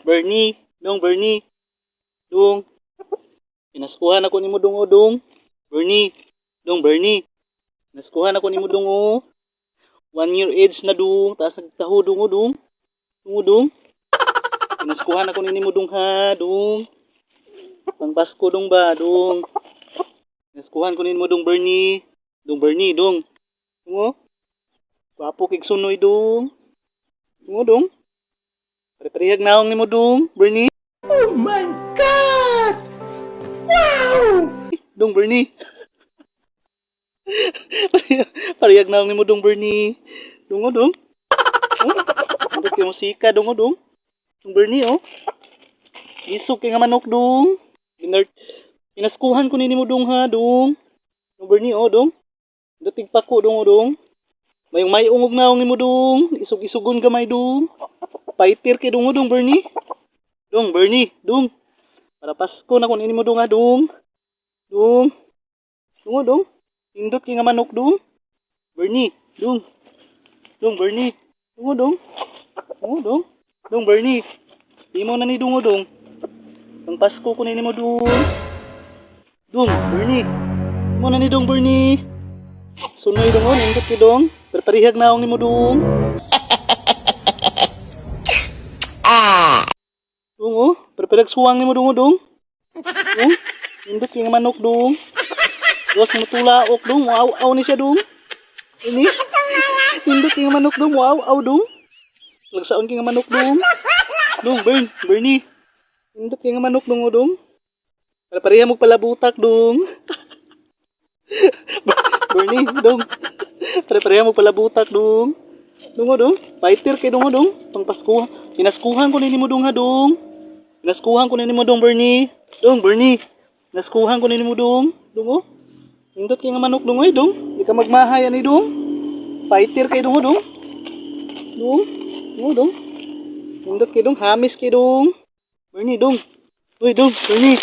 Bernie, dong Bernie, dong. Pinaskuhan ako nimo dong o dong. Bernie, dong Bernie. Pinaskuhan ako nimo dong o. 1 year age na dong, taas nagtaho dong o dong. Dong o dong. Pinaskuhan ako nimo dong ha, dong. Pang Pasko dong ba, dong. Pinaskuhan ko nimo dong Bernie. Dong Bernie, dong. Dong o. Wapo kig sunoy dong. Dong o dong. Pare-parehag naong nimo dong, Bernie. Oh my God! Wow! Dong Bernie. Parehag naong nimo dong Bernie. Dong o dong. Oh, ano kay musika dong o dong. Dong Bernie oh. Isog kay nga manok dong. Pinaskuhan ko nimo dong ha dong. Dong Bernie oh dong. Dating pa ko dong o dong. Mayong may ungog naong nimo dong. Isog-isugon gamay dong. Paitir kay dong o dong Bernie. Dong Bernie, dong. Para Pasko na ko nimo dong ha dong. Dong. Dong o dong. Indot kay nga manok dong. Bernie, dong. Dong Bernie. Dong o dong. Dong o dong. Dong Bernie. Di mo na ni dong o dong. Pang Pasko ko nimo dong. Dong Bernie. Di mo na ni dong Bernie. Sunoy dong o, indot kay dong. Perparihag na akong nimo dong. Dong o, perparihag suwang nimo dong o dong. Dong. Indot kay nga manok dong. Dos mo tulaok dong, wow ni siya dong. Ini. Indot kay nga manok dong, wow dong. Lagsaon kay nga manok dong. Dong, Bernie. Indot kay nga manok dong o dong. Pareha mo palabutak dong. Bernie, dong. Pareha mo palabutak dong. Dong o dong. Fighter kay dong o dong. Pang Pasko. Pinaskuhan ko nini mo dong ha dong. Pinaskuhan ko nini mo dong Bernie. Dong, Bernie. Pinaskuhan ko nini mo dong. Dong o. Indot kay nga manok dong ay dong. Di ka magmahay ani dong. Fighter kay dong o dong. Dong. Dong o dong. Indot kay dong. Hamis kay dong. Bernie dong. Uy dong. Bernie.